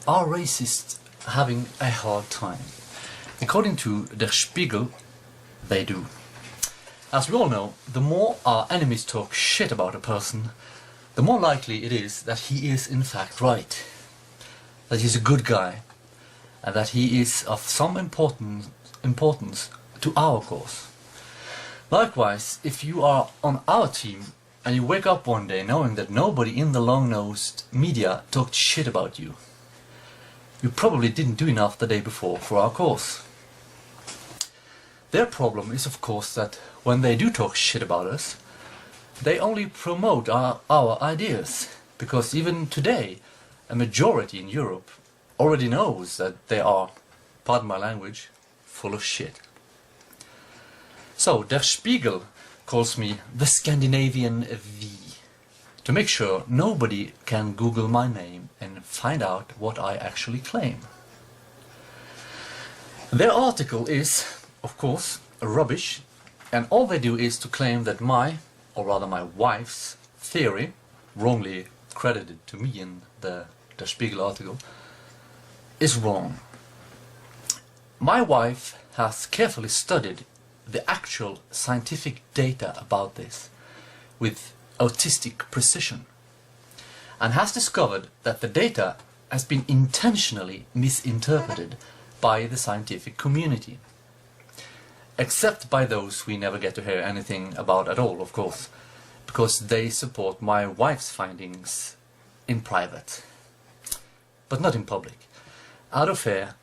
Are racists having a hard time? According to Der Spiegel, they do. As we all know, the more our enemies talk shit about a person, the more likely it is that he is in fact right, that he's a good guy, and that he is of some importance to our cause. Likewise, if you are on our team and you wake up one day knowing that nobody in the long-nosed media talked shit about you, you probably didn't do enough the day before for our cause. Their problem is, of course, that when they do talk shit about us, they only promote our ideas, because even today a majority in Europe already knows that they are, pardon my language, full of shit. So Der Spiegel calls me the Scandinavian V, to make sure nobody can Google my name and find out what I actually claim. Their article is, of course, rubbish, and all they do is to claim that my, or rather my wife's, theory, wrongly credited to me in the Der Spiegel article, is wrong. My wife has carefully studied the actual scientific data about this with autistic precision, and has discovered that the data has been intentionally misinterpreted by the scientific community. Except by those we never get to hear anything about at all, of course, because they support my wife's findings in private, but not in public, out of fear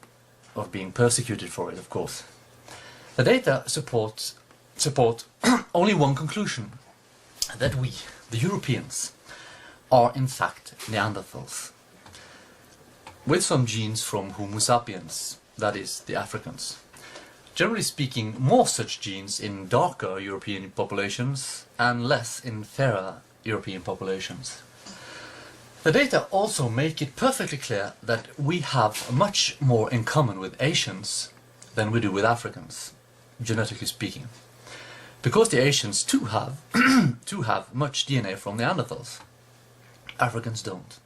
of being persecuted for it, of course. The data support only one conclusion, that we, the Europeans, are in fact Neanderthals, with some genes from Homo sapiens, that is, the Africans. Generally speaking, more such genes in darker European populations and less in fairer European populations. The data also make it perfectly clear that we have much more in common with Asians than we do with Africans, genetically speaking. Because the Asians too have much DNA from Neanderthals. Africans don't.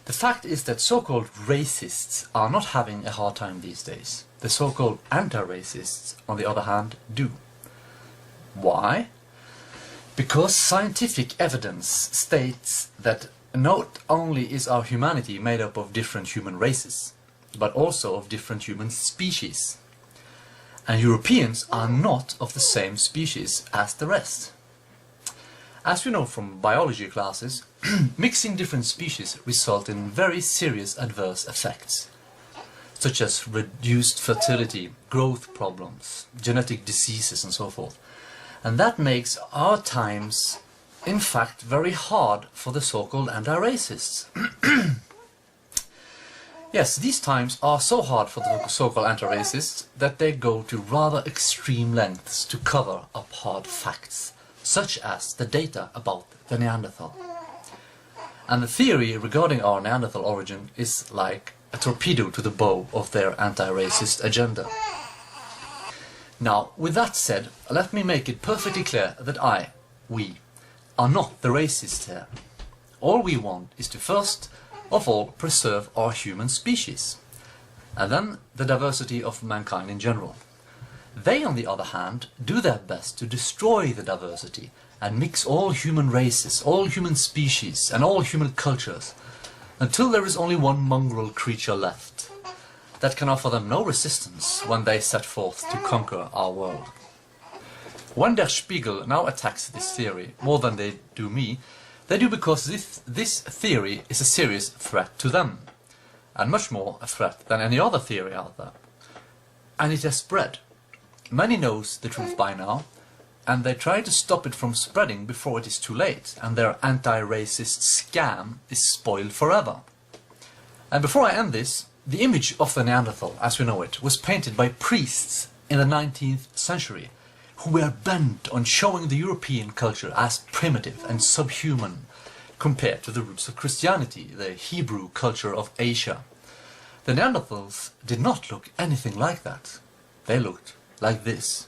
The fact is that so-called racists are not having a hard time these days. The so-called anti-racists, on the other hand, do. Why? Because scientific evidence states that not only is our humanity made up of different human races, but also of different human species. And Europeans are not of the same species as the rest. As we know from biology classes, mixing different species result in very serious adverse effects, such as reduced fertility, growth problems, genetic diseases and so forth. And that makes our times, in fact, very hard for the so-called anti-racists. Yes, these times are so hard for the so-called anti-racists that they go to rather extreme lengths to cover up hard facts, such as the data about the Neanderthal. And the theory regarding our Neanderthal origin is like a torpedo to the bow of their anti-racist agenda. Now, with that said, let me make it perfectly clear that we, are not the racists here. All we want is to first of all preserve our human species, and then the diversity of mankind in general. They, on the other hand, do their best to destroy the diversity and mix all human races, all human species and all human cultures, until there is only one mongrel creature left that can offer them no resistance when they set forth to conquer our world. When Der Spiegel now attacks this theory more than they do me, they do because this theory is a serious threat to them, and much more a threat than any other theory out there. And it has spread. Many knows the truth by now, and they try to stop it from spreading before it is too late, and their anti-racist scam is spoiled forever. And before I end this, the image of the Neanderthal, as we know it, was painted by priests in the 19th century, who were bent on showing the European culture as primitive and subhuman compared to the roots of Christianity, the Hebrew culture of Asia. The Neanderthals did not look anything like that. They looked like this.